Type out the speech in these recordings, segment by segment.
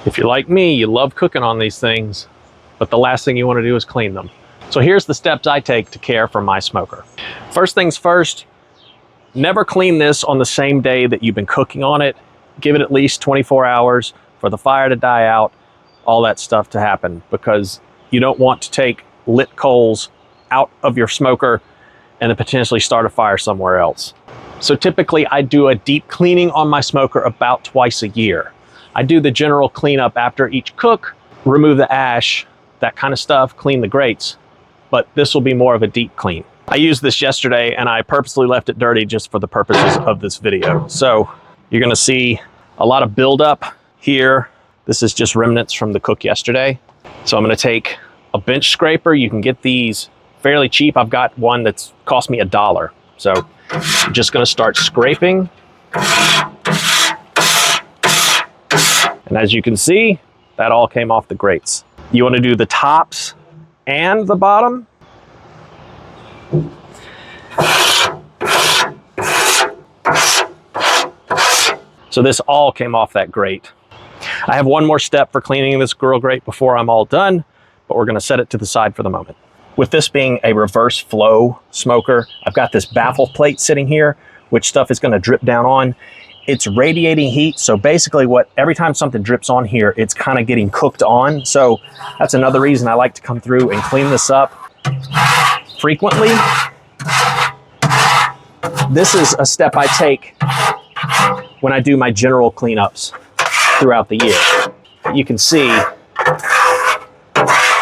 If you're like me, you love cooking on these things, but the last thing you want to do is clean them. So here's the steps I take to care for my smoker. First things first, never clean this on the same day that you've been cooking on it. Give it at least 24 hours for the fire to die out, all that stuff to happen, because you don't want to take lit coals out of your smoker and then potentially start a fire somewhere else. So typically I do a deep cleaning on my smoker about twice a year. I do the general cleanup after each cook, remove the ash, that kind of stuff, clean the grates, but this will be more of a deep clean. I used this yesterday and I purposely left it dirty just for the purposes of this video. So you're gonna see a lot of buildup here. This is just remnants from the cook yesterday. So I'm gonna take a bench scraper. You can get these fairly cheap. I've got one that's cost me $1. So I'm just gonna start scraping. And as you can see, that all came off the grates. You wanna do the tops and the bottom. So this all came off that grate. I have one more step for cleaning this grill grate before I'm all done, but we're gonna set it to the side for the moment. With this being a reverse flow smoker, I've got this baffle plate sitting here, which stuff is gonna drip down on. It's radiating heat, so basically every time something drips on here, it's kind of getting cooked on. So that's another reason I like to come through and clean this up frequently. This is a step I take when I do my general cleanups throughout the year. You can see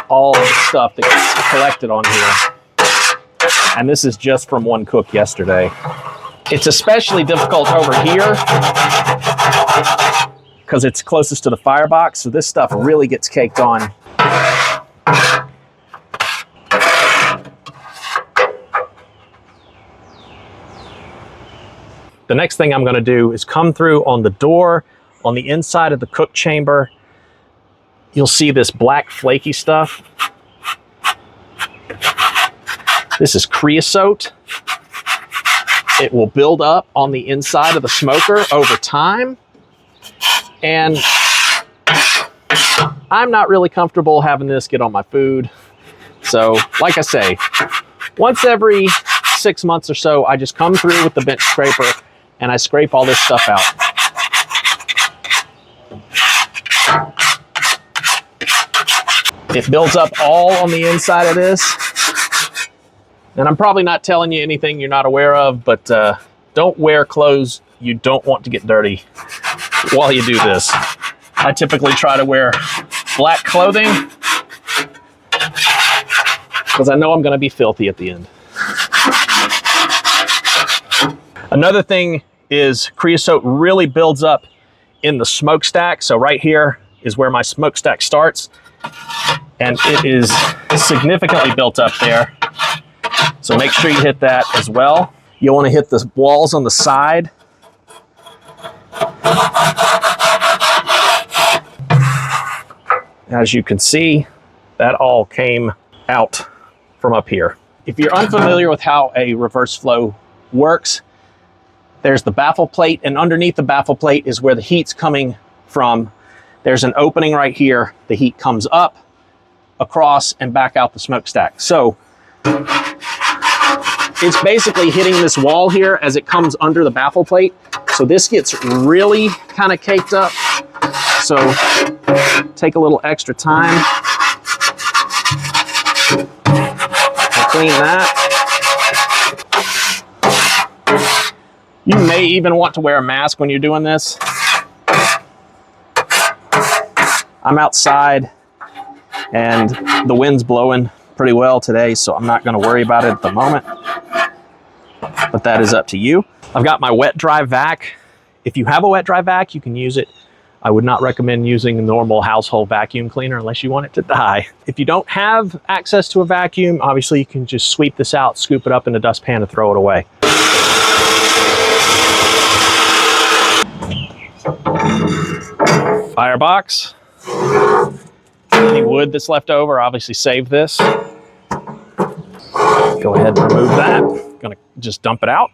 all of the stuff that gets collected on here. And this is just from one cook yesterday. It's especially difficult over here because it's closest to the firebox, so this stuff really gets caked on. The next thing I'm gonna do is come through on the door, on the inside of the cook chamber. You'll see this black flaky stuff. This is creosote. It will build up on the inside of the smoker over time. And I'm not really comfortable having this get on my food. So, like I say, once every 6 months or so, I just come through with the bench scraper and I scrape all this stuff out. It builds up all on the inside of this. And I'm probably not telling you anything you're not aware of, but don't wear clothes you don't want to get dirty while you do this. I typically try to wear black clothing because I know I'm gonna be filthy at the end. Another thing is creosote really builds up in the smokestack. So right here is where my smokestack starts, and it is significantly built up there. So make sure you hit that as well. You'll want to hit the walls on the side. As you can see, that all came out from up here. If you're unfamiliar with how a reverse flow works, there's the baffle plate, and underneath the baffle plate is where the heat's coming from. There's an opening right here. The heat comes up, across, and back out the smokestack. So it's basically hitting this wall here as it comes under the baffle plate. So this gets really kind of caked up. So take a little extra time to clean that. You may even want to wear a mask when you're doing this. I'm outside and the wind's blowing pretty well today, so I'm not gonna worry about it at the moment, but that is up to you. I've got my wet dry vac. If you have a wet dry vac, you can use it. I would not recommend using a normal household vacuum cleaner unless you want it to die. If you don't have access to a vacuum, obviously you can just sweep this out, scoop it up in a dustpan and throw it away. Firebox. Any wood that's left over, obviously save this. Go ahead and remove that. Gonna just dump it out.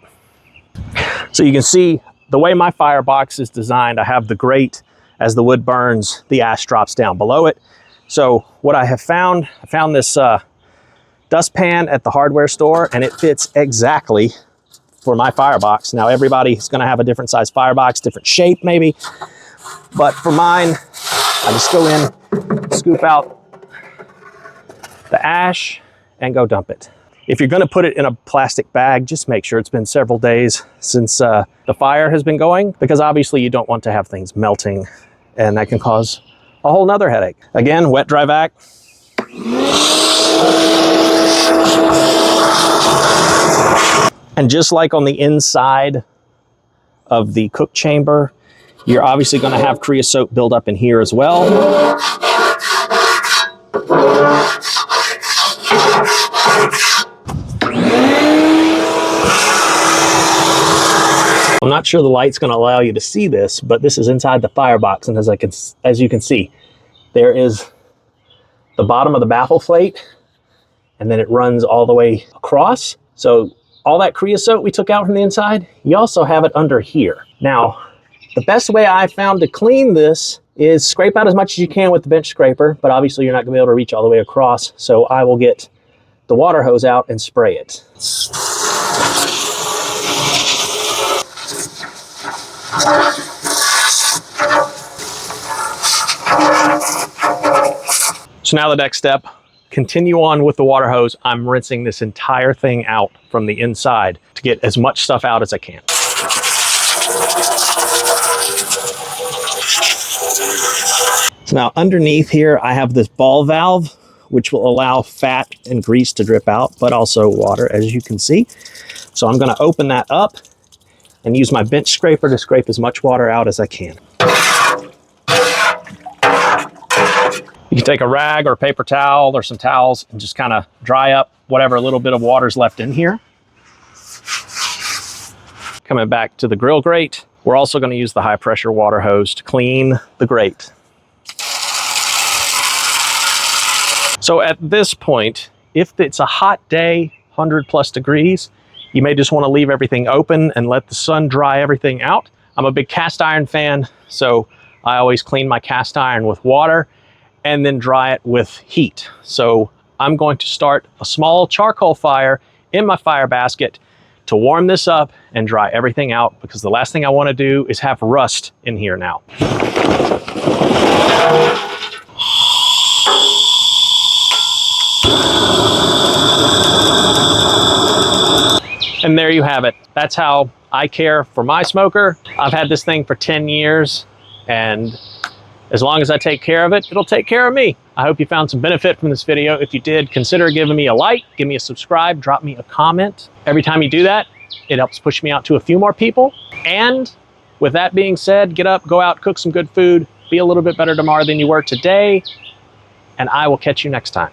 So you can see the way my firebox is designed, I have the grate as the wood burns, the ash drops down below it. So what I found this dustpan at the hardware store, and it fits exactly for my firebox. Now everybody's gonna have a different size firebox, different shape maybe, but for mine, I just go in, scoop out the ash, and go dump it. If you're gonna put it in a plastic bag, just make sure it's been several days since the fire has been going, because obviously you don't want to have things melting, and that can cause a whole nother headache. Again, wet dry vac. And just like on the inside of the cook chamber, you're obviously gonna have creosote build up in here as well. I'm not sure the light's going to allow you to see this, but this is inside the firebox, and as you can see, there is the bottom of the baffle plate, and then it runs all the way across. So all that creosote we took out from the inside, you also have it under here. Now, the best way I found to clean this is scrape out as much as you can with the bench scraper, but obviously you're not going to be able to reach all the way across, so I will get the water hose out and spray it. So now the next step, continue on with the water hose. I'm rinsing this entire thing out from the inside to get as much stuff out as I can. So now underneath here, I have this ball valve, which will allow fat and grease to drip out, but also water, as you can see. So I'm gonna open that up and use my bench scraper to scrape as much water out as I can. You can take a rag or a paper towel or some towels and just kind of dry up whatever little bit of water's left in here. Coming back to the grill grate, we're also going to use the high pressure water hose to clean the grate. So at this point, if it's a hot day, 100+ degrees, you may just want to leave everything open and let the sun dry everything out. I'm a big cast iron fan, so I always clean my cast iron with water and then dry it with heat. So I'm going to start a small charcoal fire in my fire basket to warm this up and dry everything out, because the last thing I want to do is have rust in here now. And there you have it. That's how I care for my smoker. I've had this thing for 10 years, and as long as I take care of it, it'll take care of me. I hope you found some benefit from this video. If you did, consider giving me a like, give me a subscribe, drop me a comment. Every time you do that, it helps push me out to a few more people. And with that being said, get up, go out, cook some good food, be a little bit better tomorrow than you were today, and I will catch you next time.